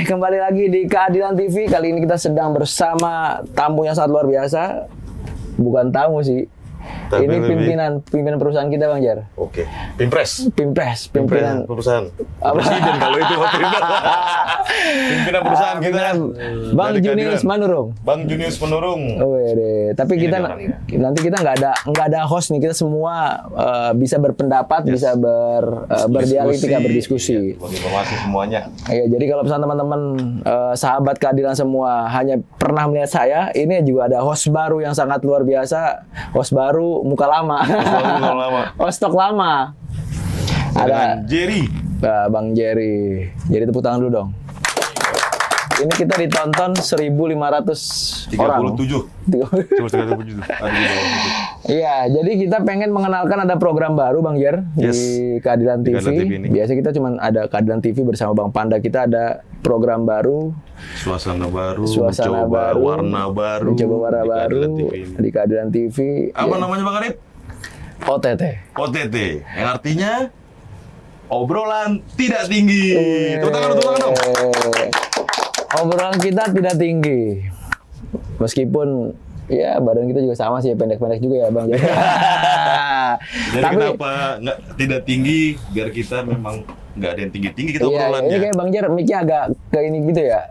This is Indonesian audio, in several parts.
kembali lagi di Keadilan TV. Kali ini kita sedang bersama tamu yang sangat luar biasa. Bukan tamu sih. Tapi ini pimpinan perusahaan kita, Bang Jar. Oke. Pimpinan perusahaan. Presiden kalau itu pimpinan perusahaan kita. Bang Junius Manurung. Bang Junius Manurung. Oh iya. Tapi Ini kita orangnya. nanti kita nggak ada host nih. Kita semua bisa berpendapat, bisa berdialektika, berdiskusi. Bagi informasi semuanya. Iya, jadi kalau misalnya teman-teman sahabat keadilan semua hanya pernah melihat saya, ini juga ada host baru yang sangat luar biasa. Host baru, muka lama. Host stok lama. Ada Jerry. Bang Jerry. Jadi tepuk tangan dulu dong. Ini kita ditonton 1.500 orang. 37. Cuma 37. Iya, jadi kita pengen mengenalkan ada program baru Bang Jer di Keadilan TV. Biasa kita cuma ada Keadilan TV bersama Bang Panda. Kita ada program baru, Suasana baru, mencoba warna baru di Keadilan TV. Apa namanya Bang Arif? OTT. OTT, yang artinya obrolan tidak tinggi. Tepuk tangan dong. Obrolan kita tidak tinggi. Meskipun ya badan kita juga sama sih, pendek-pendek juga ya Bang. Jadi Tapi kenapa nggak tidak tinggi? Biar kita memang nggak ada yang tinggi-tinggi kita iya, obrolannya. ini kayak Bang Jer mic-nya agak ke ini gitu ya.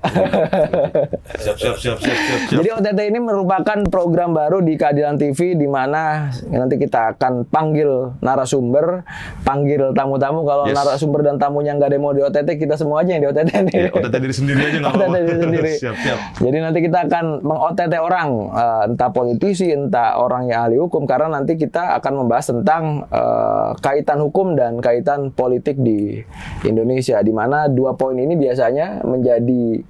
Siap. Jadi OTT ini merupakan program baru di Keadilan TV di mana nanti kita akan panggil narasumber, panggil tamu-tamu. Kalau narasumber dan tamunya nggak ada yang mau di OTT, kita semua aja yang di OTT nih. Ya, OTT diri sendiri aja nggak apa-apa. OTT diri sendiri. Siap. Jadi nanti kita akan meng-OTT orang, entah politisi, entah orang yang ahli hukum, karena nanti kita akan membahas tentang kaitan hukum dan kaitan politik di Indonesia, di mana dua poin ini biasanya menjadi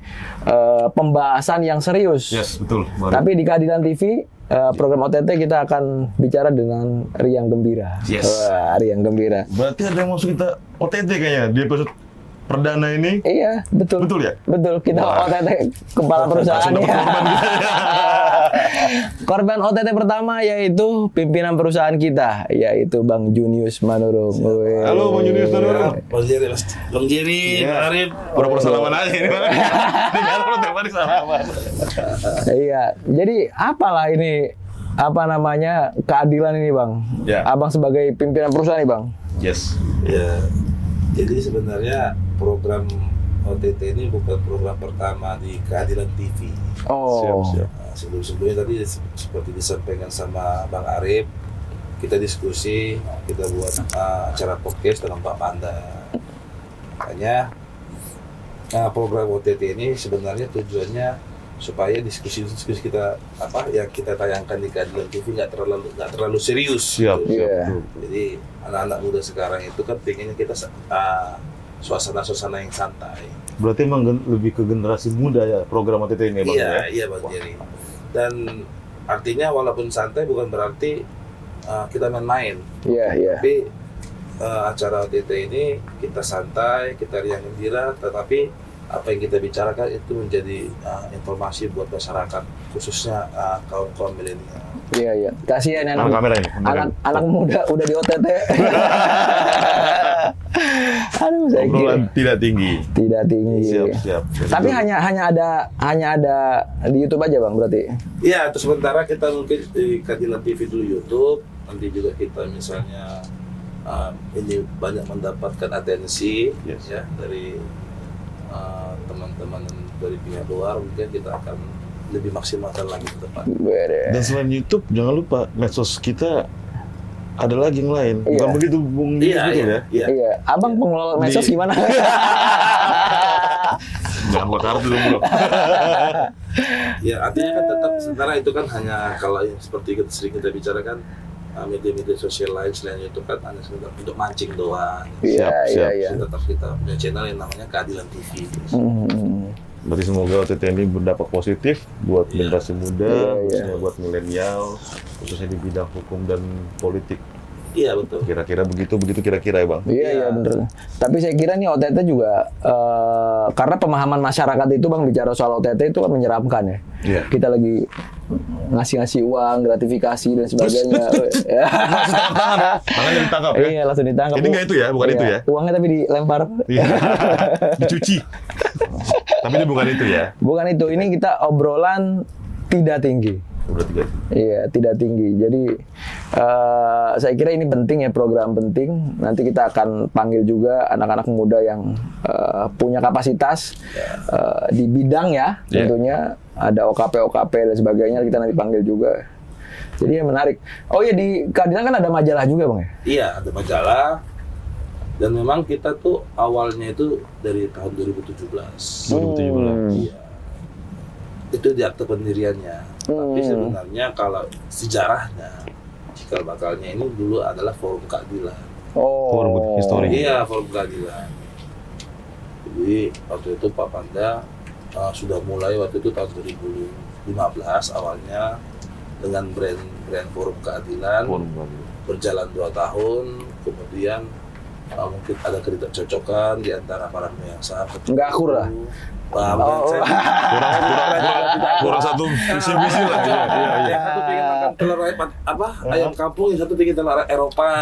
pembahasan yang serius. Yes, betul. Tapi di Keadilan TV program OTT kita akan bicara dengan riang gembira. Yes. Riang gembira. Berarti ada yang masuk kita OTT kayaknya di episode perdana ini. Iya, betul. Betul ya? Betul, kita OTT kepala perusahaan ya. Korban OTT pertama yaitu pimpinan perusahaan kita, yaitu Bang Junius Manurung. Halo Bang Junius Manurung. Bang Jerry, Bang Arif. Pura-pura salaman aja ini Bang. Tinggal tiap hari salaman. Iya, jadi apalah ini, apa namanya, keadilan ini Bang? Ya. Abang sebagai pimpinan perusahaan nih Bang. Yes. Ya, jadi sebenarnya program OTT ini bukan program pertama di Keadilan TV. Oh. Siap. Sebelum-sebelumnya tadi seperti disampaikan sama Bang Arif, kita diskusi, kita buat acara podcast dengan Pak Panda. Makanya program OTT ini sebenarnya tujuannya supaya diskusi-diskusi kita yang kita tayangkan di Keadilan TV nggak terlalu serius. Siap. Jadi anak-anak muda sekarang itu kan pengennya kita suasana yang santai. Berarti emang lebih ke generasi muda ya program OTT ini Bang? Iya Bang Jerry. Dan artinya walaupun santai bukan berarti kita main-main. Iya. Tapi acara OTT ini kita santai, kita riang gembira, tetapi apa yang kita bicarakan itu menjadi informasi buat masyarakat, khususnya kaum milenial. Iya. Kasihan Anak kamera ini. anak muda udah di OTT. Aduh, saya kira tidak tinggi. tidak tinggi. Siap. Tapi hanya ada di YouTube aja Bang berarti. Iya, terus sementara kita mungkin di Keadilan TV dulu YouTube, nanti juga kita misalnya ini banyak mendapatkan atensi ya dari teman-teman dari pihak luar, mungkin kita akan lebih maksimalkan lagi ke depan. Dan selain YouTube, jangan lupa medsos kita ada lagi yang lain. Bukan begitu Bung Iya. Iya. Abang pengelola medsos gimana? Jangan buat kartu dong bro. Ya, artinya kan tetap sementara itu kan hanya kalau yang seperti sering kita bicarakan media-media sosial lain selain YouTube kan hanya sekedar untuk mancing doang. Siap. Tetap kita punya channel yang namanya Keadilan TV. Berarti semoga OTT ini berdampak positif buat generasi muda, khususnya buat milenial, khususnya di bidang hukum dan politik. Iya betul. Kira-kira begitu kira-kira ya Bang? Iya bener. Tapi saya kira nih OTT juga karena pemahaman masyarakat itu Bang bicara soal OTT itu kan menyeramkan ya. Iya. Kita lagi ngasih uang, gratifikasi dan sebagainya. Ya. Makanya ditangkap ya. Iya, langsung ditangkap. Ini nggak itu ya, bukan Iya, itu ya? Uangnya tapi dilempar. Iya. Dicuci. Tapi ini bukan itu ya. Bukan itu. Ini kita obrolan tidak tinggi. Udah 3. Iya, tidak tinggi. Jadi saya kira ini penting ya, program penting. Nanti kita akan panggil juga anak-anak muda yang punya kapasitas di bidang ya, tentunya ada OKP dan sebagainya. Kita nanti panggil juga. Jadi ya menarik. Oh iya, di keadilan kan ada majalah juga Bang ya? Iya, ada majalah. Dan memang kita tuh awalnya itu dari tahun 2017. 2017. Iya. Itu di akte pendiriannya. Tapi sebenarnya kalau sejarahnya, cikal bakalnya ini dulu adalah Forum Keadilan. Forum histori. Iya, Forum Keadilan. Jadi waktu itu Pak Panda sudah mulai waktu itu tahun 2015 awalnya dengan brand Forum Keadilan. Berjalan 2 tahun, kemudian mungkin ada ketidakcocokan di antara para pemirsa. Nggak akur lah. Kurang satu visi-visi lah. Iya. Yang satu pengen makan telur ayam kampung, yang satu pengen telur Eropa.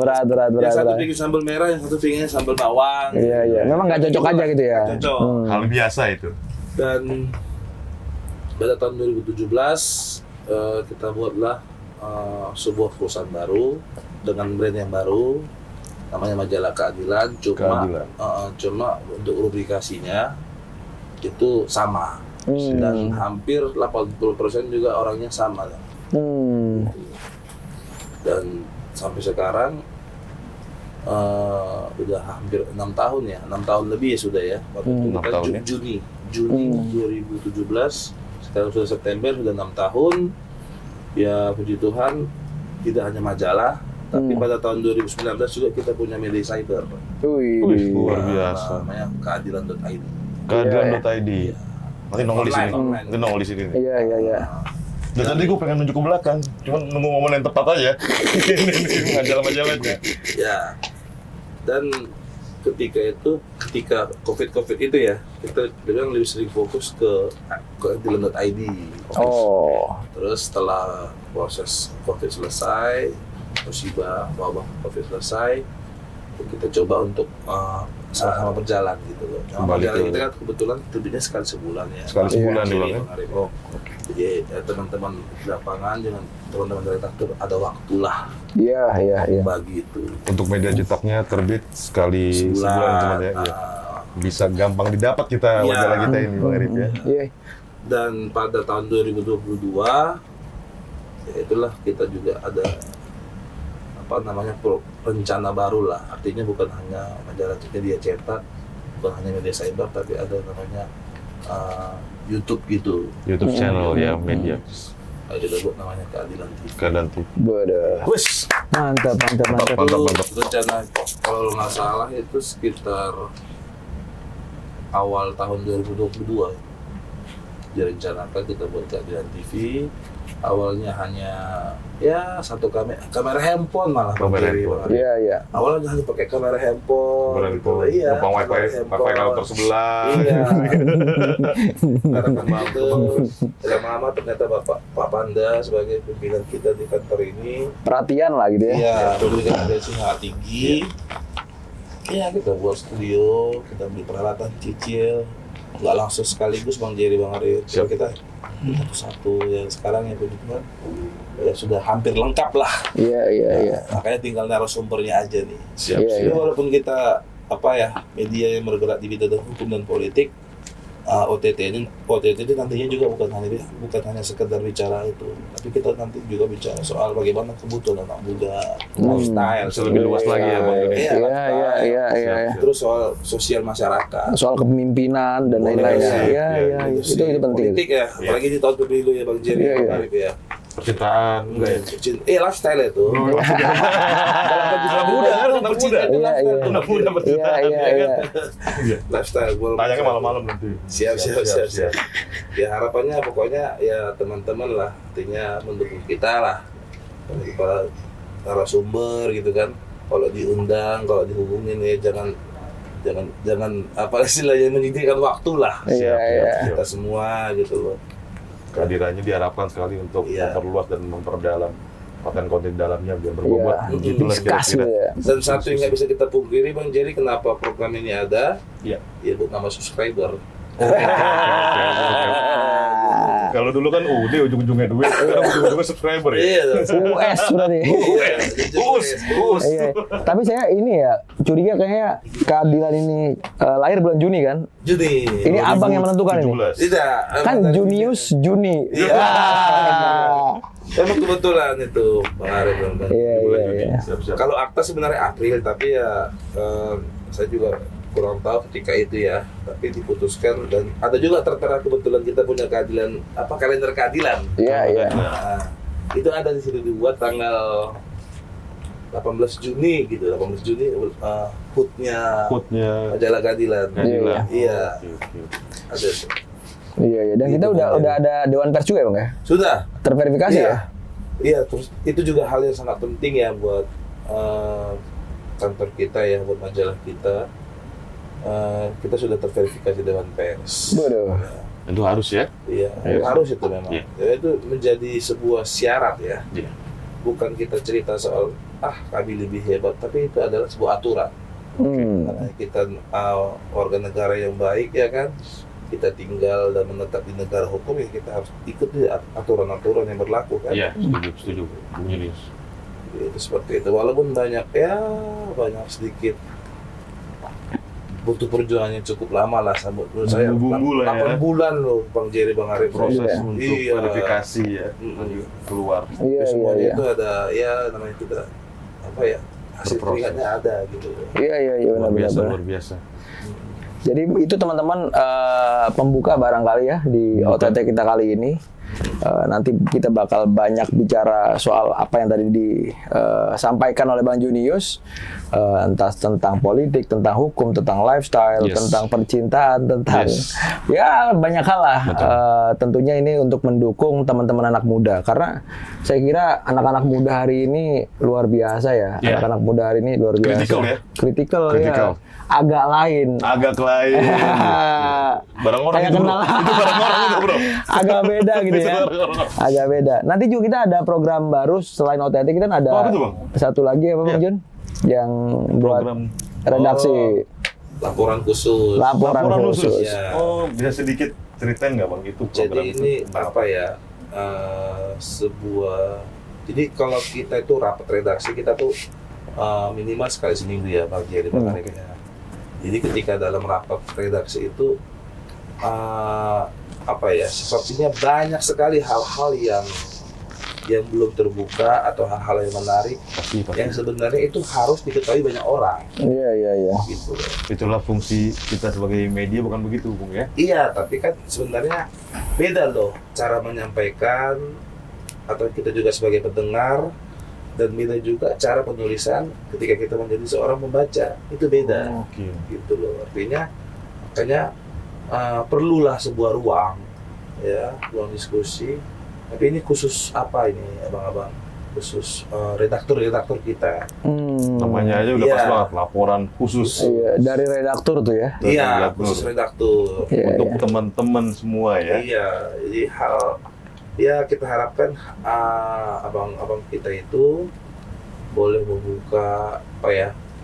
Berat. Yang satu pengen sambal merah, yang satu pengen sambal bawang. Iya. Memang nggak cocok aja gitu ya. Cocok. Hal biasa itu. Dan pada tahun 2017 kita buatlah sebuah perusahaan baru dengan brand yang baru, namanya Majalah Keadilan. Cuma untuk rubrikasinya itu sama, dan hampir 80% juga orangnya sama. Dan sampai sekarang udah hampir 6 tahun ya, 6 tahun lebih ya sudah ya. Waktu itu kita Juni 2017, sekarang sudah September, sudah 6 tahun. Ya puji Tuhan, tidak hanya majalah, tapi pada tahun 2019 juga kita punya media cyber. Wih, luar biasa. Namanya keadilan.id. Keadilan.id. Nanti nongol di sini. Online. Nanti nongol di sini. Iya. Dan tadi gue pengen nunjuk ke belakang, cuman nunggu momen yang tepat aja. Ini majalah-majalahnya. Ya. Dan ketika COVID itu ya, kita memang lebih sering fokus ke keadilan.id. Terus setelah proses COVID selesai, musibah wabah COVID selesai, kita coba untuk sama-sama berjalan gitu loh. Majalah kita kan kebetulan terbitnya sekali sebulan ya. Sekali sebulan nih Bang ya. Jadi teman-teman di lapangan dengan teman-teman dari redaktur ada waktulah. Iya. Bagi itu. Untuk media cetaknya terbit sekali sebulan cuma ya. Bisa gampang didapat kita majalah kita ini Bang Arif ya. Iya. Dan pada tahun 2022 ya itulah kita juga ada rencana baru lah, artinya bukan hanya majalah media cetak, bukan hanya media cyber, tapi ada namanya YouTube gitu. YouTube channel ya, media. Kita buat namanya Keadilan TV. Keadilan TV. Wes, Mantap. rencana kalau nggak salah itu sekitar awal tahun 2022 direncanakan kita buat Keadilan TV. Awalnya hanya ya satu kamera handphone malah. Iya. Awalnya hanya pakai kamera handphone. Iya. Numpang wifi router sebelah. Iya. Karena bagus. Lama-lama ternyata Pak Panda sebagai pimpinan kita di kantor ini perhatian lah gitu ya. Iya. Memberikan atensi sangat tinggi. Iya, kita buat studio, kita beli peralatan cicil. Nggak langsung sekaligus Bang Jerry, Bang Arif. Kita satu-satu ya sekarang ya begitu ya sudah hampir lengkap lah. Iya. Makanya tinggal narasumbernya aja nih. Siap. Walaupun kita media yang bergerak di bidang hukum dan politik, OTT ini nantinya juga bukan hanya sekedar bicara itu, tapi kita nanti juga bicara soal bagaimana kebutuhan anak muda, lifestyle, lebih luas lagi ya Bang. Iya. Terus soal sosial masyarakat, soal kepemimpinan dan lain-lainnya. Iya. Itu penting. Politik ya, apalagi di tahun pemilu ya Bang Jerry, Bang Arif ya. Percintaan. Lifestyle itu. Anak muda percintaan. Iya. Lifestyle. Tayangnya malam-malam nanti. Siap. Ya harapannya pokoknya ya teman-teman lah, artinya mendukung kita lah. Para narasumber gitu kan. Kalau diundang, kalau dihubungin ya jangan apa istilahnya menyediakan waktu lah. Iya. Kita semua gitu loh. kehadirannya diharapkan sekali untuk memperluas dan memperdalam konten-konten dalamnya biar berbobot. Begitulah Discuss kira-kira. ya. Dan satu yang nggak bisa kita pungkiri Bang Jerry, kenapa program ini ada? Iya. Ya buat nama subscriber. Kalau dulu kan UD ujung-ujungnya duit, sekarang ujung-ujungnya subscriber ya. Iya. US berarti. Us. Iya. Tapi saya ini ya curiga kayaknya keadilan ini lahir bulan Juni kan? Juni. Ini abang yang menentukan ini. 2017. Tidak. Kan Junius Juni. Iya. Emang kebetulan itu Bang Arif. Iya. Siap-siap. Kalau akta sebenarnya April, tapi ya saya juga kurang tahu ketika itu ya. Tapi diputuskan dan ada juga tertera kebetulan kita punya keadilan kalender keadilan. Iya. Nah, itu ada di situ dibuat tanggal 18 Juni gitu. 18 Juni HUT-nya majalah keadilan. Iya. Ada. Iya. Dan kita udah ada Dewan Pers juga ya Bang ya? Sudah. Terverifikasi ya? Iya, terus itu juga hal yang sangat penting ya buat kantor kita ya, buat majalah kita. Kita sudah terverifikasi Dewan Pers. Waduh. Itu harus ya? Iya, harus itu memang. Iya. Ya, itu menjadi sebuah syarat ya. Iya. Bukan kita cerita soal kami lebih hebat, tapi itu adalah sebuah aturan. Karena kita warga negara yang baik ya kan, kita tinggal dan menetap di negara hukum ya kita harus ikuti aturan-aturan yang berlaku kan. Iya, setuju. Bung Julius. Itu seperti itu. Walaupun banyak sedikit butuh perjuangan yang cukup lama lah, menurut saya. Bumbu lah 8 ya. bulan loh Bang Jerry, Bang Arif. Proses untuk verifikasi ya, keluar. Iya. Semuanya itu ada ya namanya kita hasil peringkatnya ada gitu. Iya Luar benar. biasa. Jadi itu teman-teman pembuka barangkali ya di OTT kita kali ini. Nanti kita bakal banyak bicara soal apa yang tadi disampaikan oleh Bang Junius, entah tentang politik, tentang hukum, tentang lifestyle, tentang percintaan, tentang ya banyak hal lah. Tentunya ini untuk mendukung teman-teman anak muda, karena saya kira anak-anak muda hari ini luar biasa ya. Anak-anak muda hari ini luar biasa. Kritikal ya. Agak lain. Barang orang kayak itu, kenal. Itu barang orang itu, Bro. Agak beda gitu ya. Agak beda. Nanti juga kita ada program baru selain OTT, kita ada satu lagi apa Bang Jun? Yang buat redaksi. Laporan khusus. Laporan khusus. Ya. Oh, bisa sedikit ceritain nggak Bang itu program? Jadi ini sebuah. Jadi kalau kita itu rapat redaksi kita tuh minimal sekali seminggu ya Bang Jerry, Bang Arif ya. Jadi ketika dalam rapat redaksi itu sepertinya banyak sekali hal-hal yang belum terbuka atau hal-hal yang menarik yang sebenarnya itu harus diketahui banyak orang. Iya. Gitu. Itulah fungsi kita sebagai media, bukan begitu Bung ya? Iya, tapi kan sebenarnya beda loh cara menyampaikan, atau kita juga sebagai pendengar, dan beda juga cara penulisan ketika kita menjadi seorang pembaca, itu beda. Gitu loh. Artinya makanya perlulah sebuah ruang diskusi. Tapi ini khusus abang-abang, khusus redaktur kita. Namanya aja udah pas banget, laporan khusus. Iya, dari redaktur tuh ya. Iya, khusus redaktur. Untuk teman-teman semua ya. Iya, jadi kita harapkan abang-abang kita itu boleh membuka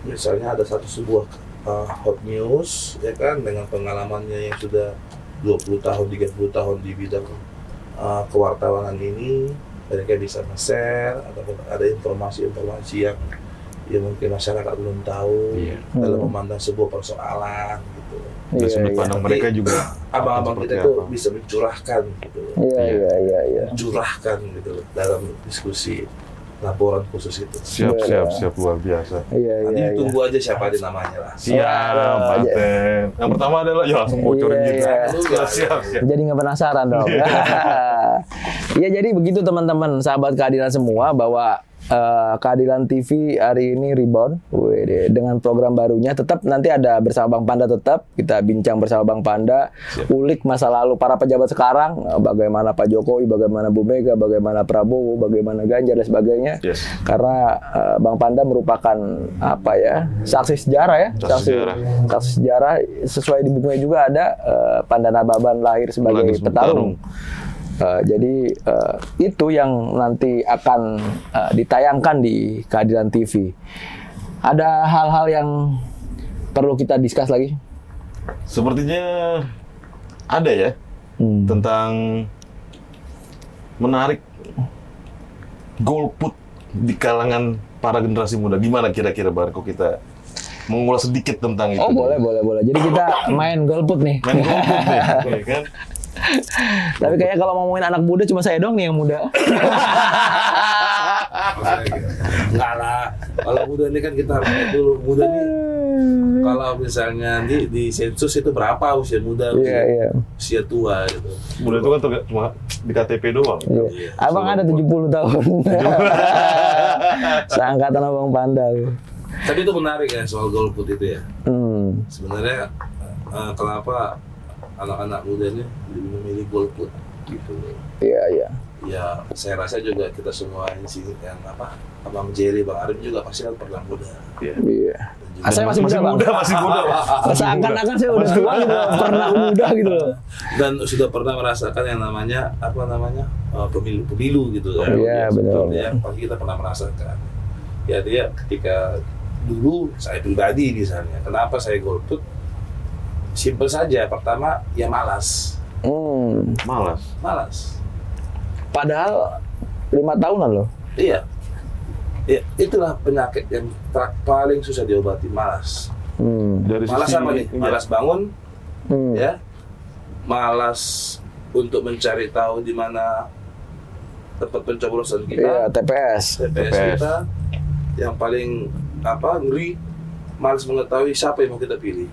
misalnya ada sebuah hot news ya kan, dengan pengalamannya yang sudah 20 tahun, 30 tahun di bidang kewartawanan ini, mereka bisa nge-share atau ada informasi-informasi yang mungkin masyarakat belum tahu dalam memandang sebuah persoalan gitu. Dan sudut pandang mereka juga abang-abang kita tuh bisa mencurahkan gitu. Iya. Mencurahkan gitu dalam diskusi laporan khusus itu. Siap luar biasa. Nanti tunggu aja siapa di namanya lah. Siap, Paten. Yang pertama adalah langsung bocorin gitu. Siap. Jadi nggak penasaran dong. Iya, jadi begitu teman-teman sahabat keadilan semua, bahwa Keadilan TV hari ini rebound dengan program barunya. Tetap nanti ada bersama Bang Panda, tetap kita bincang bersama Bang Panda. Ulik masa lalu para pejabat sekarang, bagaimana Pak Jokowi, bagaimana Bu Mega, bagaimana Prabowo, bagaimana Ganjar dan sebagainya. Karena Bang Panda merupakan saksi sejarah ya. Saksi sejarah. Sesuai di bukunya juga ada Panda Nababan lahir sebagai petarung. Jadi itu yang nanti akan ditayangkan di Keadilan TV. Ada hal-hal yang perlu kita discuss lagi? Sepertinya ada ya tentang menarik golput di kalangan para generasi muda. Gimana kira-kira Bang Riko kita mengulas sedikit tentang itu? Oh boleh. Jadi kita main golput nih. Main golput nih, ya kan? Tapi kayaknya kalau ngomongin anak muda cuma saya dong nih yang muda. Enggak lah. Kalau muda ini kan kita lihat dulu. Muda nih kalau misalnya di sensus itu berapa usia muda, usia tua gitu. Muda itu kan cuma di KTP doang. Iya. Abang ada 70 tahun. Seangkatan Abang Panda. Tapi itu menarik ya soal golput itu ya. Sebenarnya kenapa anak-anak muda ini lebih memilih golput gitu. Iya. Ya, saya rasa juga kita semua ini sih yang Abang Jerry, Bang Arif juga pasti pernah muda. Iya. Saya masih muda, Bang. Masih muda. Seakan-akan saya udah tua gitu, pernah muda gitu. Dan sudah pernah merasakan yang namanya pemilu gitu kan. Iya, benar. Ya, pasti kita pernah merasakan. Ya dia ketika dulu saya pribadi misalnya, kenapa saya golput? Simpel saja. Pertama, ya malas. Malas. Padahal 5 tahunan loh. Iya. Ya, itulah penyakit yang paling susah diobati, malas. Dari Malas sisi, apa nih? Malas bangun, ya. Malas untuk mencari tahu di mana tempat pencoblosan kita. Iya, TPS kita. Yang paling ngeri, malas mengetahui siapa yang mau kita pilih.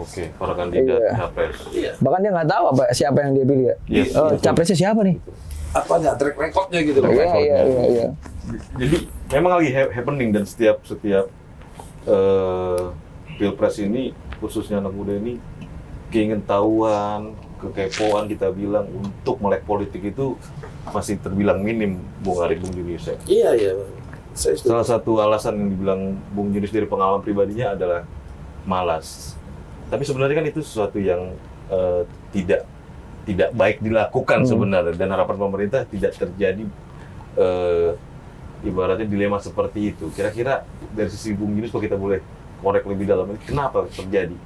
Oke. Para kandidat capres. Iya. Bahkan dia nggak tahu siapa yang dia pilih ya. Yes, capresnya siapa nih? Track recordnya gitu loh. Iya. Jadi memang lagi happening dan setiap pilpres ini khususnya anak muda ini keingintahuan, kekepoan kita bilang untuk melek politik itu masih terbilang minim, Bung Arif, Bung Julius. Iya. Salah satu alasan yang dibilang Bung Julius dari pengalaman pribadinya adalah malas. Tapi sebenarnya kan itu sesuatu yang tidak baik dilakukan sebenarnya, dan harapan pemerintah tidak terjadi ibaratnya dilema seperti itu. Kira-kira dari sisi Bung Julius, kalau kita boleh korek lebih dalam, kenapa terjadi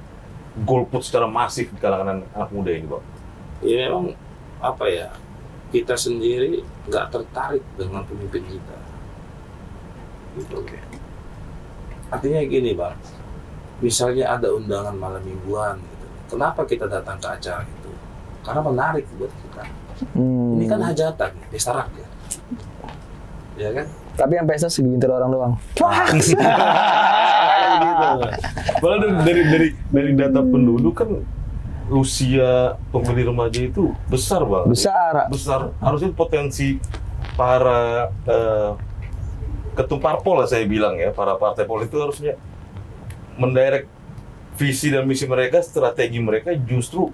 golput secara masif di kalangan anak muda ini, Bang? Ya memang kita sendiri nggak tertarik dengan pemimpin kita. Gitu. Artinya gini, Bang. Misalnya ada undangan malam mingguan gitu. Kenapa kita datang ke acara itu? Karena menarik buat kita. Ini kan hajatan, pesta rakyat. Ya kan? Tapi yang pesta segelintir orang doang. Gitu. Padahal dari data penduduk kan usia pemilih remaja itu besar, Bang. Besar. Harusnya potensi para ketum parpol lah saya bilang ya, para partai politik itu harusnya mendirect visi dan misi mereka, strategi mereka justru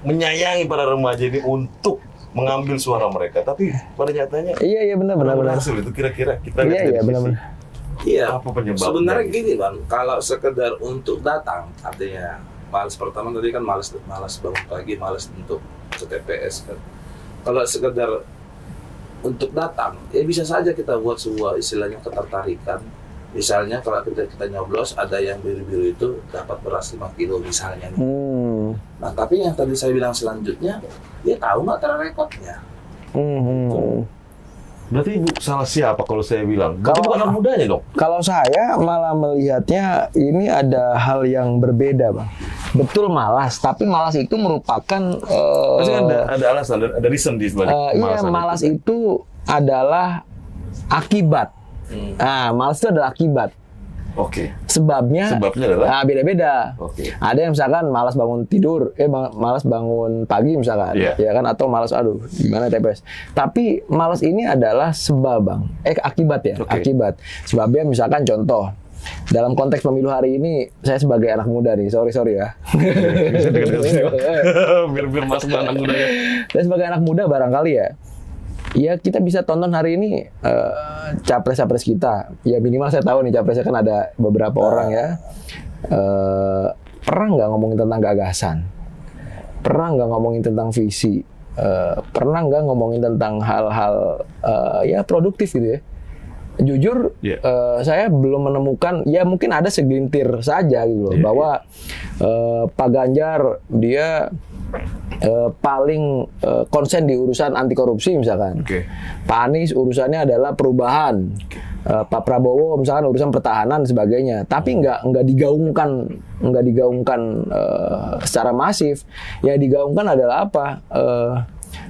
menyayangi para remaja ini untuk mengambil suara mereka. Tapi pada nyatanya iya benar. Berhasil itu kira-kira kita iya benar. Iya. Apa penyebabnya? Sebenarnya gini, Bang, kalau sekedar untuk datang, artinya malas pertama tadi kan malas bangun pagi, malas untuk ke TPS kan. Kalau sekedar untuk datang, ya bisa saja kita buat sebuah istilahnya ketertarikan. Misalnya kalau kita nyoblos, ada yang biru-biru itu dapat beras 5 kilo misalnya. Nah, tapi yang tadi saya bilang selanjutnya, dia tahu nggak track recordnya? Berarti Ibu salah siapa kalau saya bilang? Berarti bukan anak mudanya dong? Kalau saya malah melihatnya ini ada hal yang berbeda, Bang. Betul malas, tapi malas itu merupakan pasti ada alasan, ada reason di sebalik iya, malas itu adalah akibat. Nah, malas itu adalah akibat. Oke. Sebabnya adalah beda-beda. Oke. Ada yang misalkan malas bangun tidur, malas bangun pagi misalkan, ya kan, atau malas gimana TPS. Tapi malas ini adalah sebab, Bang. Akibat ya, akibat. Sebabnya misalkan contoh dalam konteks pemilu hari ini, saya sebagai anak muda nih, sorry ya. Bisa dekat-dekat biar masuk anak muda ya. Saya sebagai anak muda barangkali ya kita bisa tonton hari ini capres-capres kita. Ya minimal saya tahu nih capresnya kan ada beberapa orang ya. Pernah nggak ngomongin tentang gagasan? Pernah nggak ngomongin tentang visi? pernah nggak ngomongin tentang hal-hal ya produktif gitu ya. Jujur, saya belum menemukan, ya mungkin ada segelintir saja gitu loh, bahwa Pak Ganjar dia paling konsen di urusan anti korupsi misalkan. Pak Anies urusannya adalah perubahan. Pak Prabowo misalkan urusan pertahanan dan sebagainya. Tapi nggak digaungkan secara masif. Yang digaungkan adalah apa?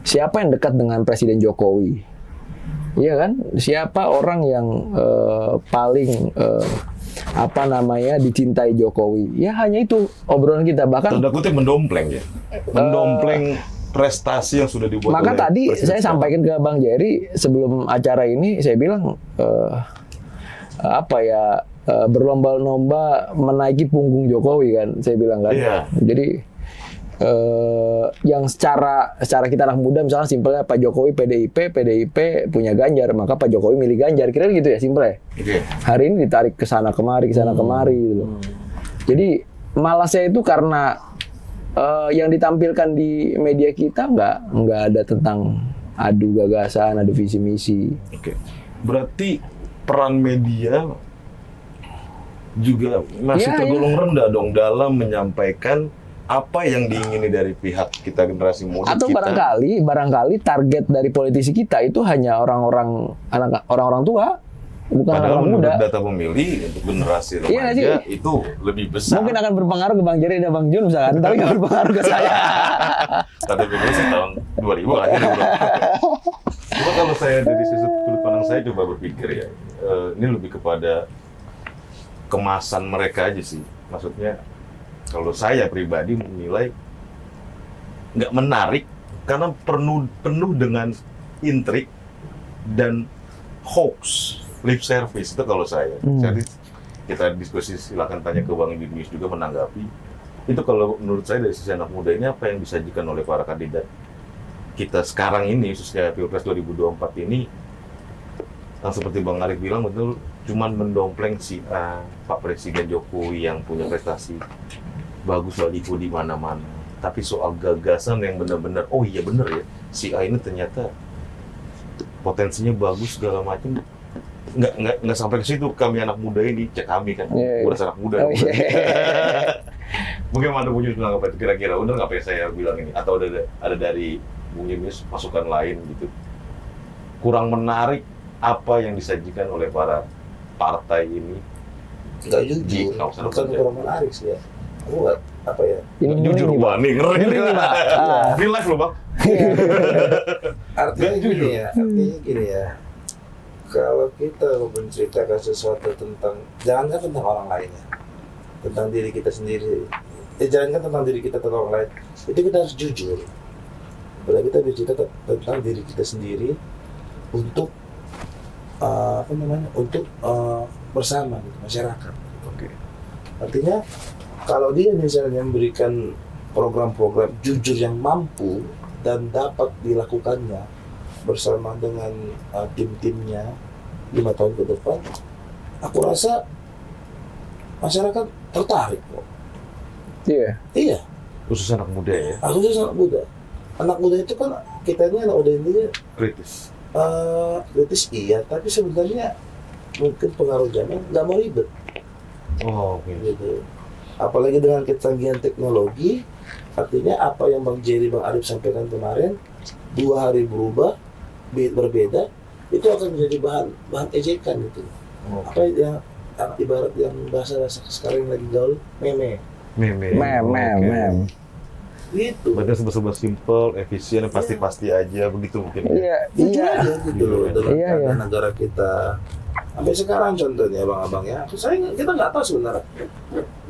Siapa yang dekat dengan Presiden Jokowi? Iya kan? Siapa orang yang paling dicintai Jokowi? Ya hanya itu obrolan kita, bahkan tanda kutip mendompleng ya. Mendompleng prestasi yang sudah dibuat. Maka tadi saya sampaikan ke Bang Jerry sebelum acara ini, saya bilang berlomba-lomba menaiki punggung Jokowi kan, saya bilang kan. Jadi yang secara kita anak muda misalnya simpelnya Pak Jokowi PDIP punya Ganjar, maka Pak Jokowi milih Ganjar, kira gitu ya simpelnya. Hari ini ditarik ke sana kemari gitu. Jadi malasnya itu karena yang ditampilkan di media kita nggak ada tentang adu gagasan, adu visi misi. Berarti peran media juga masih tergolong rendah dong dalam menyampaikan apa yang diingini dari pihak kita generasi muda. Atau barangkali target dari politisi kita itu hanya orang-orang tua, bukan padahal orang muda. Data pemilih untuk generasi remaja itu lebih besar. Mungkin akan berpengaruh ke Bang Jerry dan Bang Jun misalkan, tapi nggak berpengaruh ke saya. Data pemilih tahun 2000 kan. Cuma kalau saya dari sudut pandang saya coba berpikir ya, ini lebih kepada kemasan mereka aja sih. Maksudnya kalau saya pribadi menilai nggak menarik karena penuh dengan intrik dan hoax, lip service itu kalau saya. Jadi kita diskusi, silakan tanya ke Bang Idris juga menanggapi. Itu kalau menurut saya dari sisi anak muda ini apa yang disajikan oleh para kandidat kita sekarang ini, khususnya Pilpres 2024 ini, yang seperti Bang Arif bilang betul, cuman mendompleng si Pak Presiden Jokowi yang punya prestasi bagus baliho di mana-mana. Tapi soal gagasan yang benar-benar, oh iya benar ya, si A ini ternyata potensinya bagus segala macam. Nggak sampai ke situ kami anak muda ini, cek kami kan, udah anak muda. Mungkin Anda punya apa itu kira-kira, benar nggak apa yang saya bilang ini? Atau ada dari Bung Yemis masukan lain gitu? Kurang menarik apa yang disajikan oleh para partai ini? Nggak jujur, bukan kurang menarik sih ya. Aku nggak apa ya? Jujur Bang, nih ngeri nih. Ini live loh Bang. Artinya gini ya. Kalau kita mau menceritakan sesuatu jangankan tentang orang lain ya, tentang diri kita sendiri. Jangankan tentang diri kita tentang orang lain, itu kita harus jujur. Bila kita bercerita tentang diri kita sendiri untuk bersama gitu, masyarakat. Artinya kalau dia misalnya memberikan program-program jujur yang mampu dan dapat dilakukannya bersama dengan tim-timnya 5 tahun ke depan, aku rasa masyarakat tertarik kok. Iya. Khusus anak muda ya. Khusus anak muda. Anak muda itu kan kita ini anak muda ini kritis. Kritis iya, tapi sebenarnya mungkin pengaruh zaman nggak mau ribet. Gitu. Apalagi dengan kecanggihan teknologi, artinya apa yang Bang Jerry, Bang Arif sampaikan kemarin, 2 hari berbeda, itu akan menjadi bahan ejekan gitu. Apa yang ibarat yang bahasa sekarang yang lagi gaul, meme. Gitu. Berarti sebab simple, efisien, pasti aja begitu mungkin. Jujur aja gitu loh dengan negara kita. Sampai sekarang contohnya abang-abang ya, kita nggak tahu sebenarnya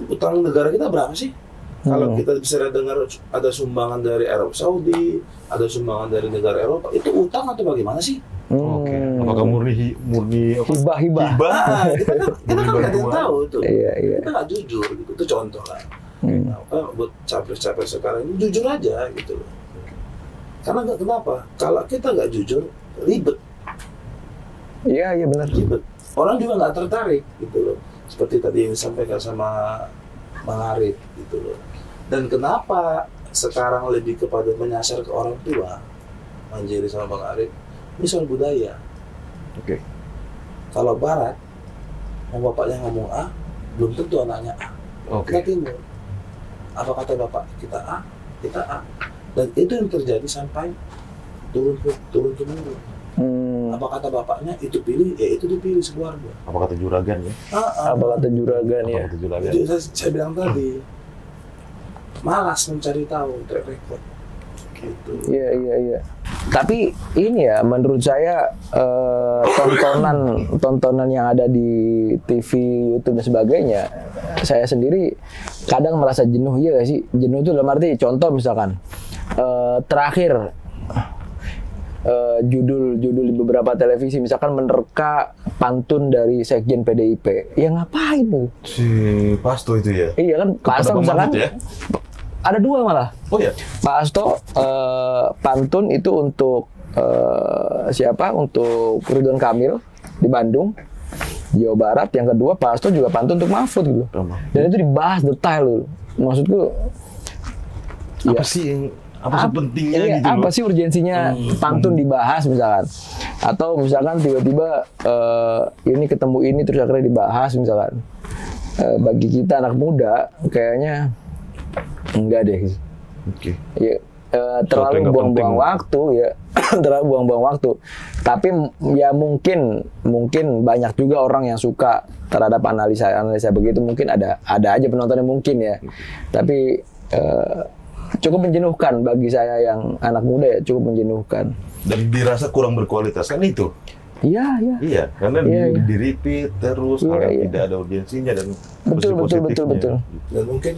utang negara kita berapa sih? Kalau kita bisa dengar ada sumbangan dari Arab Saudi, ada sumbangan dari negara Eropa, itu utang atau bagaimana sih? Apakah murni hibah? Kita kan nggak ada yang tahu itu. Kita nggak jujur gitu. Itu contoh lah. Buat capres-capres sekarang ini jujur aja gitu loh. Karena kenapa? Kalau kita nggak jujur, ribet. Iya benar. Ribet. Orang juga nggak tertarik gitu loh. Seperti tadi yang disampaikan sama Bang Arif gitu loh. Dan kenapa sekarang lebih kepada menyasar ke orang tua, Bang Jerry sama Bang Arif, ini soal budaya. Oke. Kalau Barat, mau bapaknya ngomong A, belum tentu anaknya A. Oke. Kita Timur, apa kata bapak kita A, kita A. Dan itu yang terjadi sampai turun temurun. Apa kata bapaknya itu pilih, ya itu dipilih sekeluarga. Apa kata juragan ya? Apa kata juragan ya? Apa kata juragan? Itu saya bilang tadi, malas mencari tahu track record. Gitu. Iya. Tapi ini ya, menurut saya tontonan yang ada di TV, YouTube dan sebagainya, saya sendiri kadang merasa jenuh. Iya gak sih? Jenuh itu dalam arti, contoh misalkan terakhir judul di beberapa televisi misalkan menerka pantun dari Sekjen PDIP. Ya ngapain tuh? Si Pasto itu ya? Iya kan, Pak Hasto misalkan ya? Ada 2 malah. Oh ya? Pak Hasto pantun itu untuk siapa? Untuk Ridwan Kamil di Bandung, Jawa Barat. Yang kedua Pak Hasto juga pantun untuk Mahfud gitu. Dan itu dibahas detail loh. Maksudku apa sih yang pentingnya iya, gitu apa loh? sih urgensinya pantun dibahas misalkan? Atau misalkan tiba-tiba ini ketemu ini terus akhirnya dibahas misalkan. Bagi kita anak muda kayaknya enggak deh. Oke. Ya, terlalu buang-buang waktu ya. Terlalu buang-buang waktu. Tapi ya mungkin banyak juga orang yang suka terhadap analisa begitu, mungkin ada aja penonton yang mungkin ya. Tapi cukup menjenuhkan bagi saya yang anak muda ya, cukup menjenuhkan. Dan dirasa kurang berkualitas kan itu? Iya. Iya, karena di-repeat terus, tidak ada urgensinya dan betul. Dan mungkin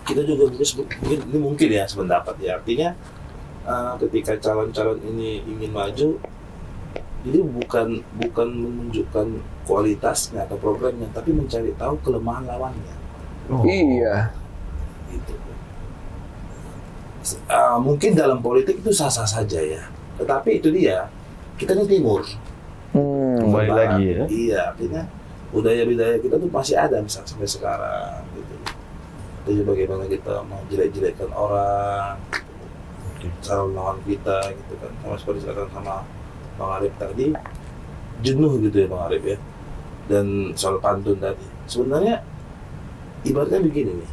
kita juga mungkin ya sependapat ya, artinya ketika calon-calon ini ingin maju, jadi bukan menunjukkan kualitasnya atau programnya, tapi mencari tahu kelemahan lawannya. Iya. Gitu. Mungkin dalam politik itu sah-sah saja ya, tetapi itu dia, kita ini Timur. Kembali lagi ya. Iya, artinya budaya-budaya kita tuh masih ada misalnya sampai sekarang gitu. Jadi bagaimana kita mau jelek-jelekkan orang, cara melawan kita gitu kan. Sama seperti dikatakan sama Bang Arif tadi, jenuh gitu ya Bang Arif ya. Dan soal pantun tadi, sebenarnya ibaratnya begini nih,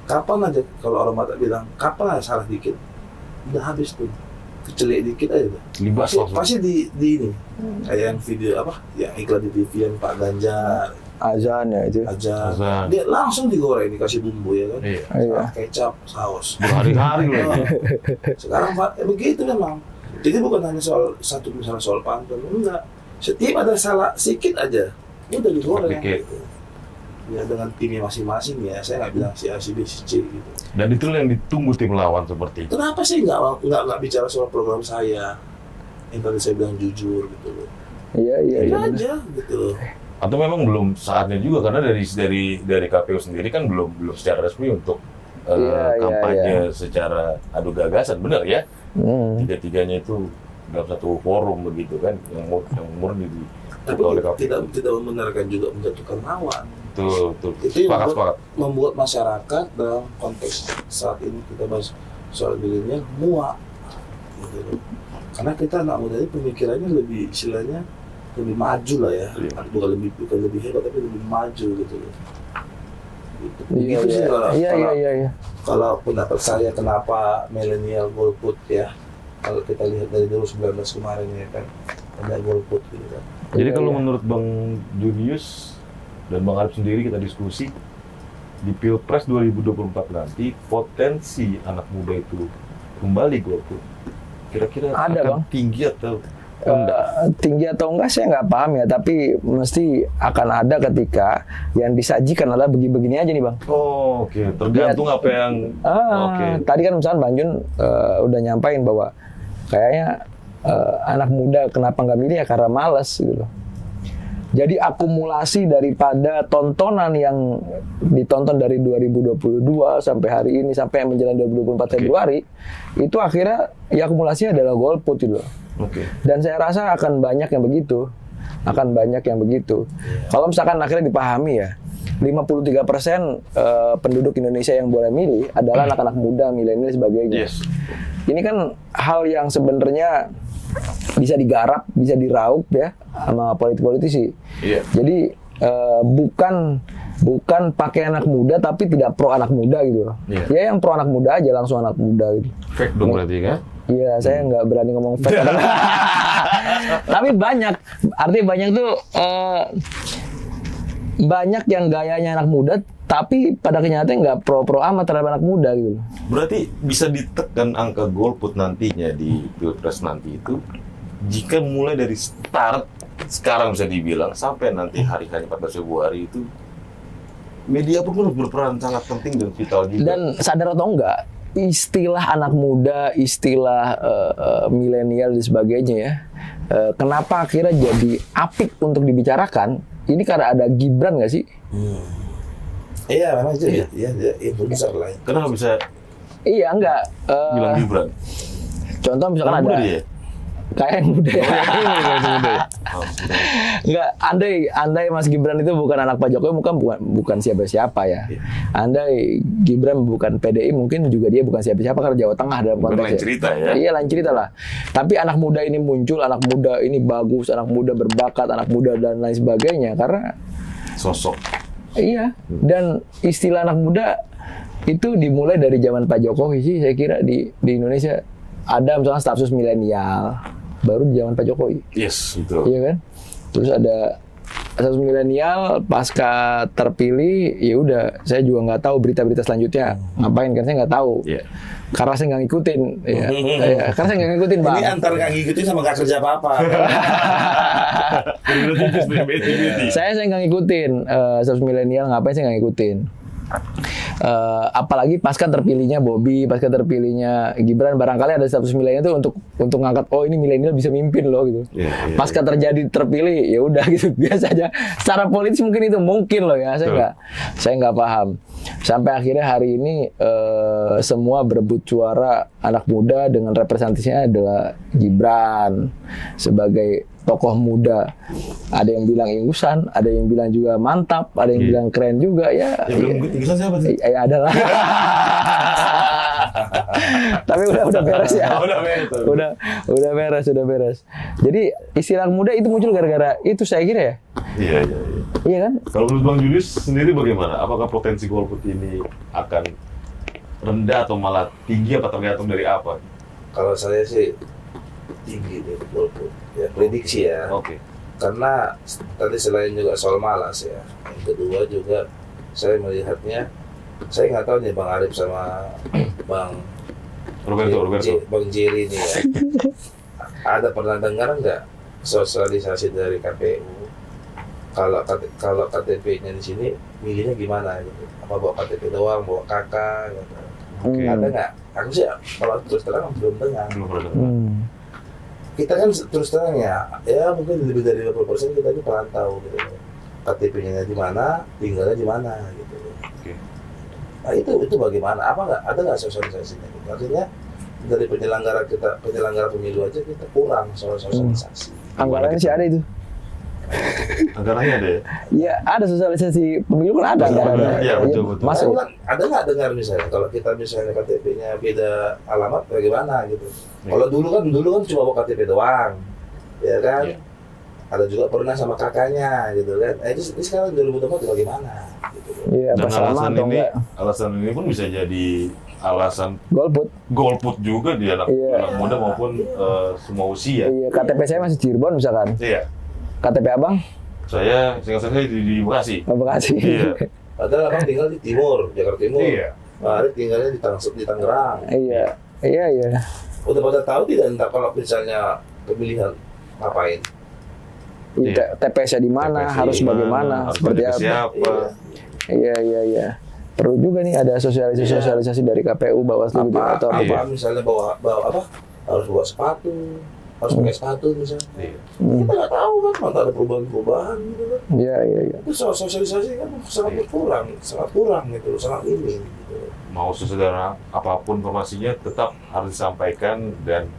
kapan aja kalau orang Batak bilang, kapan aja salah dikit, udah habis tuh, kecelik dikit aja tuh. Pasti di ini, kayak yang video apa, yang iklan di TV yang Pak Ganjar, azan ya itu. Azan. Dia langsung digoreng, dikasih bumbu ya kan, kecap, saus, berhari-hari loh. Sekarang Pak, begitu memang. Jadi bukan hanya soal satu misalnya soal pantun, enggak. Setiap ada salah sedikit aja, udah digoreng. Gitu. Ya dengan timnya masing-masing ya, saya nggak bilang si A, si B, si C gitu. Dan itu yang ditunggu tim lawan seperti itu. Kenapa sih nggak bicara soal program saya? Yang tadi saya bilang jujur gitu loh. Iya. Aja gitu loh. Atau memang belum saatnya juga, karena dari KPU sendiri kan belum secara resmi untuk kampanye secara adu gagasan, benar ya? Tiga-tiganya itu dalam satu forum begitu kan, yang murni tapi oleh KPU. Tidak membenarkan juga menjatuhkan lawan. Betul. Itu yang membuat masyarakat dalam konteks saat ini kita bahas soal milenial muak gitu. Karena kita anak muda ini pemikirannya lebih istilahnya lebih maju lah ya, bukan lebih hebat tapi lebih maju gitu loh. Gitu. Begitu sih kalau pendapat saya kenapa milenial golput ya, kalau kita lihat dari 2019 kemarin ya kan ada golput gitu kan. Jadi kalau menurut Bang Junius dan Bang Arif sendiri kita diskusi di Pilpres 2024 nanti potensi anak muda itu kembali golput kira-kira ada, akan Bang. Tinggi atau tinggi atau enggak saya nggak paham ya, tapi mesti akan ada ketika yang disajikan adalah begini-begini aja nih Bang. Oh, oke. Tergantung apa yang Tadi kan misalnya Bang Jun udah nyampain bahwa kayaknya anak muda kenapa nggak milih ya karena malas gitu loh. Jadi akumulasi daripada tontonan yang ditonton dari 2022 sampai hari ini sampai menjelang 2024 Februari itu akhirnya ya akumulasinya adalah golput gitu loh. Dan saya rasa akan banyak yang begitu. Kalau misalkan akhirnya dipahami ya, 53% penduduk Indonesia yang boleh milih adalah anak-anak muda, milenial dan sebagainya. Yes. Ini kan hal yang sebenarnya bisa digarap, bisa diraup ya sama politisi. Iya. Jadi bukan pakai anak muda tapi tidak pro anak muda gitu loh. Iya. Ya yang pro anak muda aja langsung anak muda gitu. Fake dong berarti kan? Iya, saya nggak berani ngomong fake. Tapi banyak, artinya banyak tuh banyak yang gayanya anak muda, tapi pada kenyataannya nggak pro amat terhadap anak muda gitu. Berarti bisa ditekan angka golput nantinya di Pilpres nanti itu jika mulai dari start sekarang bisa dibilang sampai nanti hari 14 Februari itu media pun harus berperan sangat penting dan vital juga. Dan sadar atau enggak, istilah anak muda, istilah milenial dan sebagainya ya, kenapa akhirnya jadi apik untuk dibicarakan? Ini karena ada Gibran nggak sih? Iya, memang itu ya itu besar lah. Kenapa bisa Iya, enggak. bilang Gibran? Contoh misalkan Anak ada muda dia? kayak yang muda ya. Oh, Enggak, andai Mas Gibran itu bukan anak Pak Jokowi, bukan siapa-siapa ya. Andai Gibran bukan PDI, mungkin juga dia bukan siapa-siapa karena Jawa Tengah dalam Bukan konteksnya. lain cerita ya? Iya, lain cerita lah. Tapi anak muda ini muncul, anak muda ini bagus, anak muda berbakat, anak muda dan lain sebagainya karena sosok. iya. Dan istilah anak muda itu dimulai dari zaman Pak Jokowi sih, saya kira di Indonesia ada misalnya stafsus milenial baru di zaman Pak Jokowi. Yes, betul. Iya kan? Terus ada stafsus milenial pasca terpilih, ya udah saya juga nggak tahu berita-berita selanjutnya ngapain kan, saya nggak tahu. Iya. Karena saya nggak ngikutin, ya. Karena saya nggak ngikutin, Bang. Ini antar nggak ngikutin sama nggak kerja apa-apa. Saya nggak ngikutin stafsus milenial, ngapain saya nggak ngikutin. Apalagi pasca terpilihnya Bobby, pasca terpilihnya Gibran, barangkali ada status milenial itu untuk ngangkat, oh ini milenial bisa mimpin loh gitu. Pasca terpilih ya udah gitu, biasa aja. Secara politis mungkin itu mungkin loh ya, saya nggak paham. Sampai akhirnya hari ini semua berebut suara anak muda dengan representasinya adalah Gibran sebagai tokoh muda. Ada yang bilang ingusan, ada yang bilang juga mantap, ada yang bilang keren juga ya. Ingusan siapa sih? Ya ada lah. Tapi udah beres ya. Udah beres. Jadi istilah muda itu muncul gara-gara itu saya kira ya. Iya. Iya kan? Kalau menurut Bang Julius sendiri bagaimana? Apakah potensi golput ini akan rendah atau malah tinggi apa tergantung dari apa? Kalau saya sih tinggi deh golput. Ya prediksi ya. Oke. Karena tadi selain juga soal malas ya, yang kedua juga saya melihatnya, saya nggak tahu nih Bang Arif sama Bang Roberto. Bang Jerry ini ya. Ada pernah dengar nggak sosialisasi dari KPU? Kalau KTP-nya di sini milihnya gimana gitu? Apa bawa KTP doang, bawa KK gitu? Ada nggak? Aku sih kalau terus terang belum dengar. Kita kan terus terang ya mungkin lebih dari 50% kita ini perantau gitu. KTP-nya di mana, tinggalnya di mana gitu. Oke. Nah itu bagaimana? Ada nggak sosialisasinya? Gitu? Artinya dari penyelenggara pemilu aja kita kurang soal sosialisasi. Anggarannya sih ada itu. Anggarannya ada ya? Iya, ada sosialisasi pemilu kan ada. Iya, betul. Masuk. Ada nggak dengar misalnya kalau kita misalnya KTP-nya beda alamat bagaimana gitu? Kalau dulu kan cuma bawa KTP doang, ya kan? Iya. Ada juga pernah sama kakaknya gitu kan? Ini sekarang 2024 bagaimana? Gitu. Iya, Dan alasan ini pun bisa jadi alasan golput juga di anak muda maupun semua usia. Iya, KTP saya masih Cirebon misalkan. Iya. KTP abang? Saya di Bekasi. Oh, Bekasi. Iya. Padahal abang tinggal di timur, Jakarta Timur. Iya. Arif tinggalnya di Tangerang. Iya. Udah pada tahu tidak entah kalau misalnya pemilihan ngapain? Iya. TPS-nya di mana, harus bagaimana, seperti apa? Siapa? Iya. Perlu juga nih ada sosialisasi dari KPU, Bawaslu atau apa? Misalnya bawa apa? Harus bawa sepatu. Harus pakai sepatu misalnya. Kita nggak tahu kan, mana ada perubahan gitu kan. Iya. Itu sosialisasi kan sangat kurang gitu, sangat ini. Gitu. Mau sesederhana apapun informasinya tetap harus disampaikan dan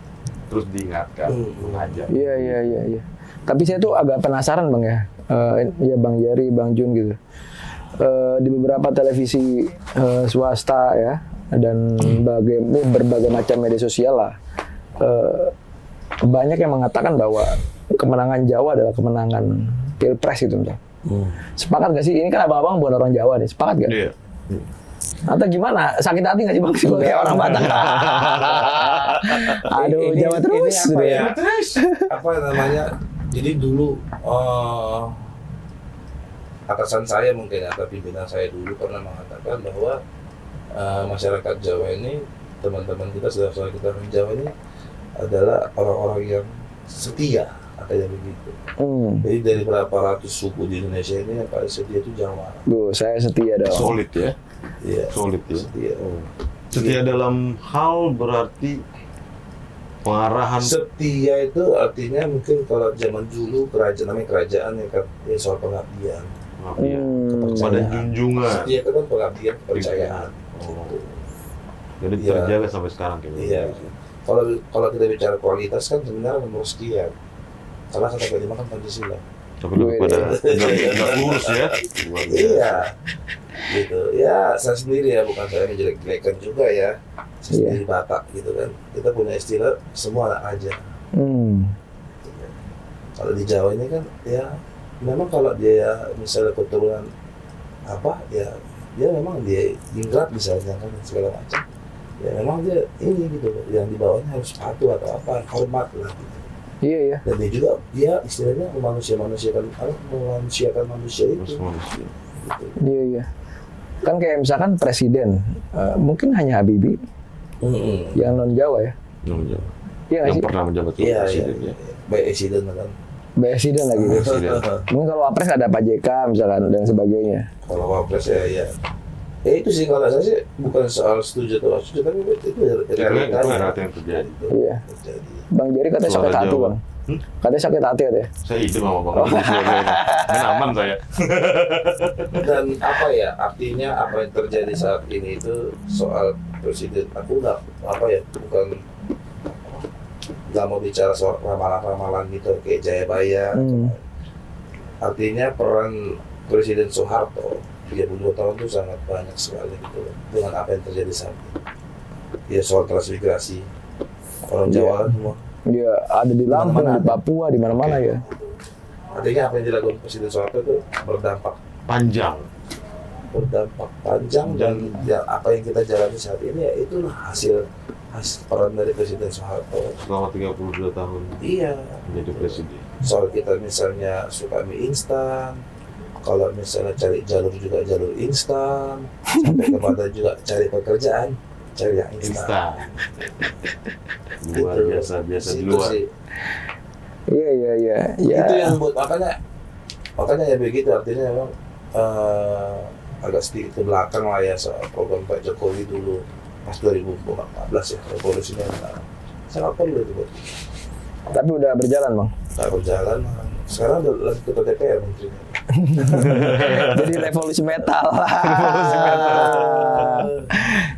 terus diingatkan, mengajak. Iya. Tapi saya tuh agak penasaran Bang ya. Ya Bang Jerry, Bang Jun gitu. di beberapa televisi swasta ya dan berbagai macam media sosial lah, banyak yang mengatakan bahwa kemenangan Jawa adalah kemenangan Pilpres itu. Sepakat gak sih? Ini kan abang-abang bukan orang Jawa nih, sepakat gak? Iya. Atau gimana? Sakit hati nggak sih bang sebagai orang Batak? Aduh, Jawa terus. Ini apa namanya? Jadi dulu atasan saya mungkin atau pimpinan saya dulu pernah mengatakan bahwa masyarakat Jawa ini, teman-teman kita, saudara-saudara kita orang Jawa ini adalah orang-orang yang setia, katanya begitu. Jadi dari berapa ratus suku di Indonesia ini yang paling setia itu Jawa. Saya setia dong. Solid ya. Iya. Solid ya. Setia. Setia dalam hal berarti pengarahan. Setia itu artinya mungkin kalau zaman dulu kerajaan ya kan, soal pengabdian. Pada junjungan. Setia itu kan pengabdian, kepercayaan. Jadi terjaga sampai sekarang kayaknya. Iya. Kalau kita bicara kualitas kan sebenarnya nomor sekian. Salah 1-5 kan Pancasila. Tapi lebih pada nggak lurus ya. Iya. Gitu. Ya, saya sendiri ya, bukan saya menjelek-jelekan juga ya. Saya sendiri Batak gitu kan. Kita punya istilah semua anak raja. Kalau di Jawa ini kan ya memang kalau dia misalnya keturunan apa ya, dia memang dia ingrat misalnya kan segala macam. Ya memang dia ini gitu, yang di bawahnya harus patuh atau apa, hormat lah gitu. Iya. Dan dia juga dia istilahnya memanusiakan manusia itu. Gitu. Iya. Kan kayak misalkan presiden, mungkin hanya Habibie yang non Jawa ya. Non Jawa. Iya nggak sih? Yang pernah menjabat presiden ya. Baik presiden kan. Presiden lagi. Mungkin kalau Wapres ada Pak JK misalkan dan sebagainya. Kalau Wapres ya. Ya itu sih kalau saya sih bukan soal setuju atau setuju, tapi itu realita yang terjadi. Iya. Bang Jerry katanya sakit hati bang. Katanya sakit hati ya? Saya hidup sama bang. Ini aman saya. Dan apa ya artinya apa yang terjadi saat ini itu soal presiden. Aku bukan nggak mau bicara soal ramalan-ramalan gitu kayak Jayabaya. Artinya peran Presiden Soeharto 32 tahun itu sangat banyak sekali gitu dengan apa yang terjadi saat ini. Ya soal transmigrasi orang Jawa semua. Iya, ada di Lampung, di Papua, di mana-mana ya. Artinya apa yang dilakukan Presiden Soeharto itu berdampak panjang dan ya, apa yang kita jalani saat ini ya itulah hasil peran dari Presiden Soeharto selama 32 tahun. Iya. Menjadi presiden. Soal kita misalnya suka mie instan, kalau misalnya cari jalur juga jalur instan, sampai kepada juga cari pekerjaan, cari yang instan. Luar biasa di luar. Iya. Itu yang buat makanya ya begitu, artinya memang agak sedikit ke belakang lah ya soal program Pak Jokowi dulu pas 2014 ya, revolusinya sangat perlu itu buat. Tapi udah berjalan bang? Udah berjalan, sekarang udah lagi ketua DPR menterinya. Jadi revolusi metal.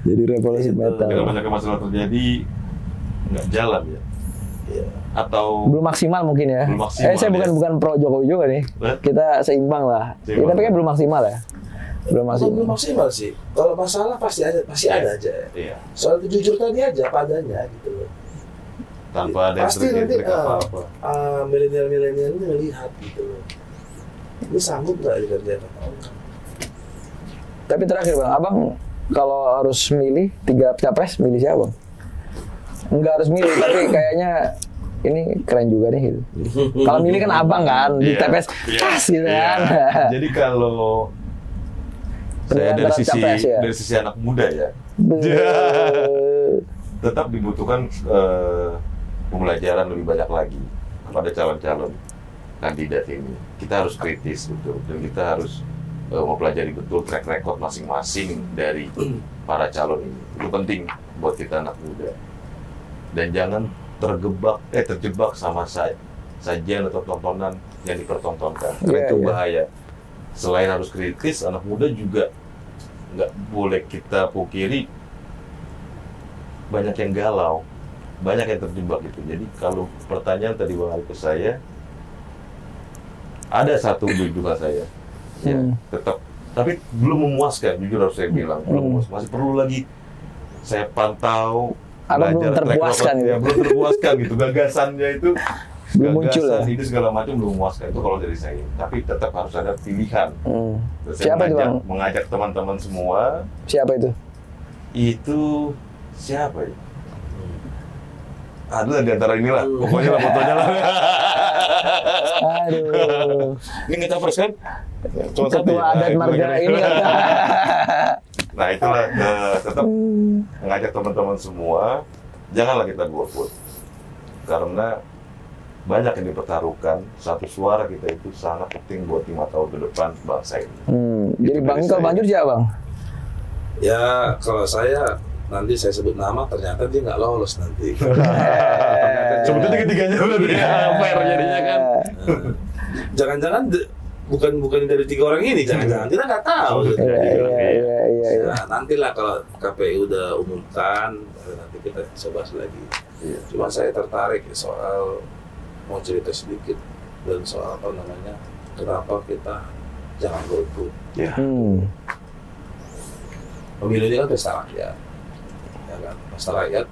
Jadi revolusi metal. Kalau banyak masalah terjadi nggak jalan ya. Iya. Atau belum maksimal mungkin ya. Saya bukan pro Jokowi juga nih. Kita seimbang lah. Ya, tapi kan belum maksimal ya. Belum maksimal sih. Kalau masalah pasti ada aja. Iya. Soal jujur tadi aja padanya gitu loh. Tanpa ada pasti nanti apa-apa. Milenial ini melihat gitu loh. Ini sanggup nggak dikerjakan? Tapi terakhir bang, abang kalau harus milih 3 capres, milih siapa bang? Enggak harus milih, tapi kayaknya ini keren juga nih gitu. Kalau milih kan abang kan, di TPS pas gitu kan. Jadi kalau saya dari sisi anak muda ya, tetap dibutuhkan pembelajaran lebih banyak lagi kepada calon-calon kandidat ini. Kita harus kritis betul, dan kita harus mempelajari betul track record masing-masing dari para calon ini. Itu penting buat kita anak muda. Dan jangan terjebak sama sajian atau tontonan yang dipertontonkan. Karena itu bahaya. Selain harus kritis, anak muda juga nggak boleh kita pungkiri banyak yang galau, banyak yang terjebak itu. Jadi kalau pertanyaan tadi Bang Ali ke saya, ada satu junjungan saya, ya tetap Tapi belum memuaskan, jujur harus saya bilang. Belum memuaskan. Masih perlu lagi saya pantau, belum terpuaskan ya, belum terpuaskan gitu. Gagasannya itu belum muncul ya. Itu segala macam belum memuaskan, itu kalau dari saya. Tapi tetap harus ada pilihan. Siapa itu, Bang? Mengajak teman-teman semua. Siapa itu? Itu siapa ya? Ada di antara inilah, pokoknya lah fotonya lah. Aduh. Ini nggak capres kan? Cuma satu Ketua ya? adat marga ini kan. Nah itulah, tetap mengajak teman-teman semua, janganlah kita golput. Karena banyak yang dipertaruhkan, satu suara kita itu sangat penting buat 5 tahun ke depan bangsa ini. Jadi Bang, kalau Bang Jur siapa Bang? Ya kalau saya nanti saya sebut nama, ternyata dia nggak lolos nanti. Sebetulnya ketiganya udah fair jadinya kan. Jangan-jangan bukan dari 3 orang ini, jangan-jangan kita nggak tahu. Iya. Nah, nantilah kalau KPU udah umumkan, nanti kita bisa bahas lagi. Cuma saya tertarik soal, mau cerita sedikit, dan soal apa namanya, kenapa kita jangan golput. Pemilu ini kan pesta rakyat, ya kan? Pesta rakyat,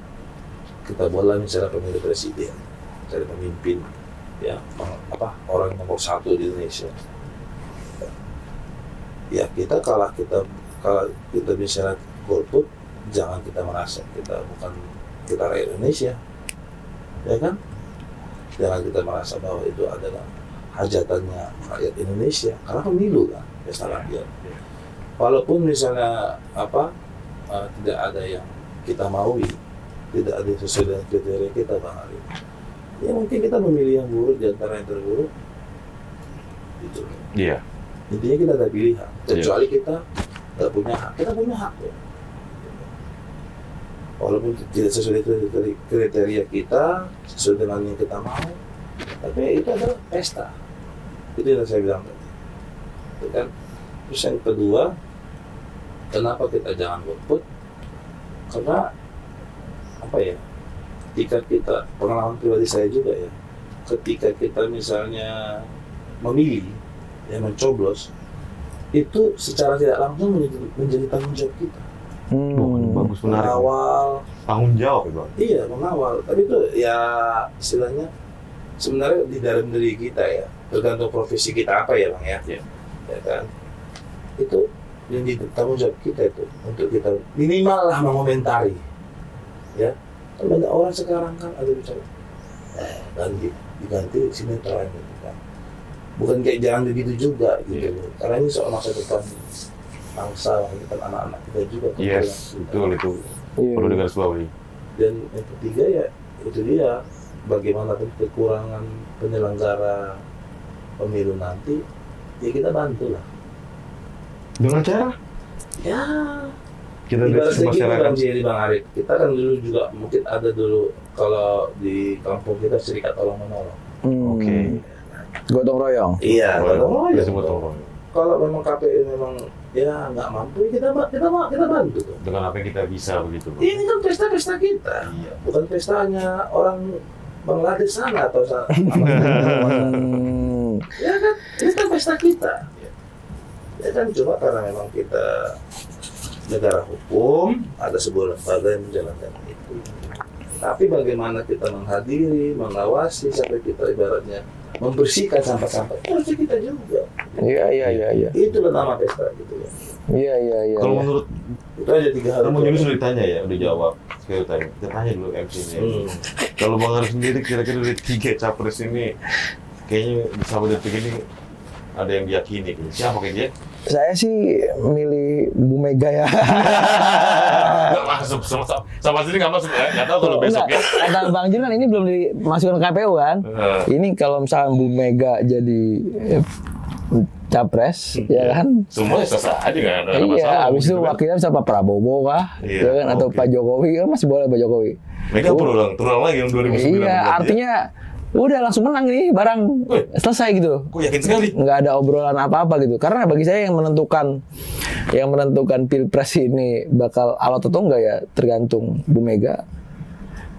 kita boleh misalnya pemilu presiden, cari pemimpin, ya, orang nomor 1 di Indonesia. Ya kita kalau kita misalnya golput, jangan kita merasa kita rakyat Indonesia, ya kan? Jangan kita merasa bahwa itu adalah hajatannya rakyat Indonesia, karena pemilu kan, pesta rakyat. Walaupun misalnya tidak ada yang kita maui, tidak ada sesuai dengan kriteria kita, Bang Arif. Ya mungkin kita memilih yang buruk di antara yang terburuk. Gitu. Iya. Intinya kita ada pilihan. Kecuali kita nggak punya hak. Kita punya hak ya. Walaupun tidak sesuai dengan kriteria kita, sesuai dengan yang kita mau, tapi itu adalah pesta. Itu yang saya bilang tadi. Itu kan. Terus yang kedua, kenapa kita jangan golput? Karena ketika kita, pengalaman pribadi saya juga ya, ketika kita misalnya memilih, mencoblos, itu secara tidak langsung menjadi tanggung jawab kita. Bagus, menarik. Mengawal, tanggung jawab ya Bang? Iya, mengawal. Tapi itu ya istilahnya sebenarnya di dalam diri kita ya, tergantung profesi kita apa ya Bang ya. Ya kan? Itu yang tanggung jawab kita itu untuk kita minimal lah mengomentari, ya. Kan banyak orang sekarang kan ada bicara, diganti sinetron gitu kan. Bukan kayak jangan begitu juga gitu. Karena ini soal masa depan bangsa, depan anak-anak kita juga. Betul itu. Perlu digarisbawahi. Dan yang ketiga ya itu dia, bagaimanapun kekurangan penyelenggara pemilu nanti, ya kita bantu lah. Dengan cara? Ya. Kita masyarakat. Bang Arif, kita kan dulu juga mungkin ada dulu kalau di kampung kita serikat tolong menolong. Oke. Gotong royong. Iya, gotong royong. Kalau memang KPU memang ya nggak mampu, kita bantu tuh. Dengan apa yang kita bisa begitu. Ini kan pesta kita. Iya. Bukan pestanya orang Bangladesh sana atau sana. Ya kan, ini kan pesta kita. Ya kan, cuma karena memang kita negara hukum, ada sebuah lembaga yang menjalankan itu. Tapi bagaimana kita menghadiri, mengawasi, sampai kita ibaratnya membersihkan sampah-sampah, itu harus kita juga. Iya. Itulah nama pesta gitu ya. Iya. Kalau menurut itu aja 3 hal. Kamu sudah ditanya ya, udah jawab. Sekali tanya, kita tanya dulu MC-nya. Kalau Bang Arif sendiri kira-kira dari 3 capres ini, kayaknya sampai detik ini ada yang diyakini. Siapa kayak dia? Saya sih milih Bu Mega ya. Nggak masuk, sama sini nggak masuk ya? Nggak tahu kalau besok ya. Kata Bang Jun kan ini belum dimasukkan ke KPU kan. Ini kalau misalnya Bu Mega jadi capres, ya kan? Semua sah aja kan? Iya, abis itu wakilnya bisa Pak Prabowo kah? Ya kan? Atau Pak Jokowi, kan masih boleh Pak Jokowi. Mega terulang lagi yang 2009. Iya, artinya udah langsung menang nih barang selesai gitu. Gue yakin sekali. Nggak ada obrolan apa-apa gitu. Karena bagi saya yang menentukan pilpres ini bakal alot atau enggak ya tergantung Bu Mega,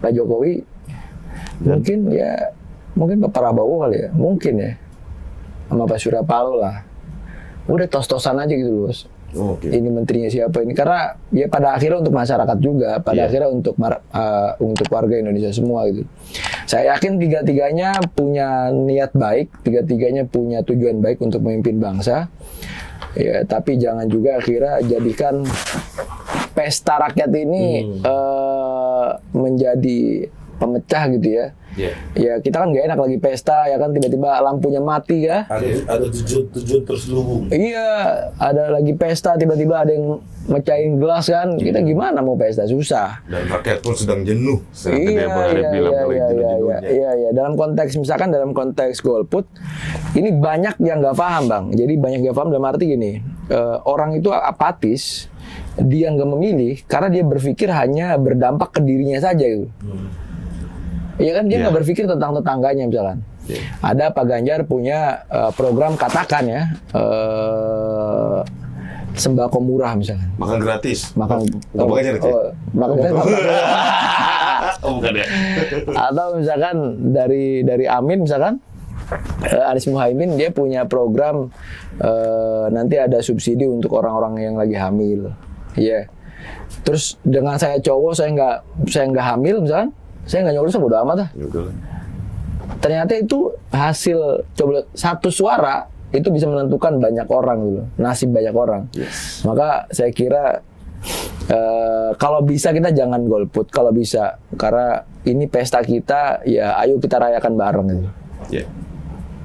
Pak Jokowi, mungkin Pak Prabowo kali ya, mungkin ya, sama Pak Surya Paloh lah. udah tos-tosan aja gitu bos. Oke. Ini menterinya siapa ini, karena ya pada akhirnya untuk masyarakat juga, pada akhirnya untuk warga Indonesia semua gitu. Saya yakin tiga-tiganya punya niat baik, tiga-tiganya punya tujuan baik untuk memimpin bangsa. Ya, tapi jangan juga akhirnya jadikan pesta rakyat ini menjadi pemecah gitu ya. Ya kita kan gak enak lagi pesta ya kan, tiba-tiba lampunya mati ya. Ada tujuan terselubung. Iya, ada lagi pesta tiba-tiba ada yang mecahin gelas kan. Kita gimana mau pesta, susah. Dan rakyat pun sedang jenuh. Iya. Dalam konteks golput ini banyak yang nggak paham bang. Jadi banyak yang paham dalam arti gini, orang itu apatis, dia nggak memilih karena dia berpikir hanya berdampak ke dirinya saja gitu. Iya kan, dia nggak berpikir tentang tetangganya misalkan. Ada Pak Ganjar punya program katakan ya, sembako murah misalkan. Makan gratis. Makan gratis. Makan gratis. Bukan ya. Atau misalkan dari Amin misalkan, Anies Muhaimin dia punya program nanti ada subsidi untuk orang-orang yang lagi hamil. Iya. Terus dengan saya cowok saya nggak hamil misalkan, saya nggak nyoblos, bodo amat lah. Ternyata itu hasil coba satu suara itu bisa menentukan banyak orang gitu, nasib banyak orang. Maka saya kira kalau bisa kita jangan golput, kalau bisa, karena ini pesta kita ya, ayo kita rayakan bareng gitu.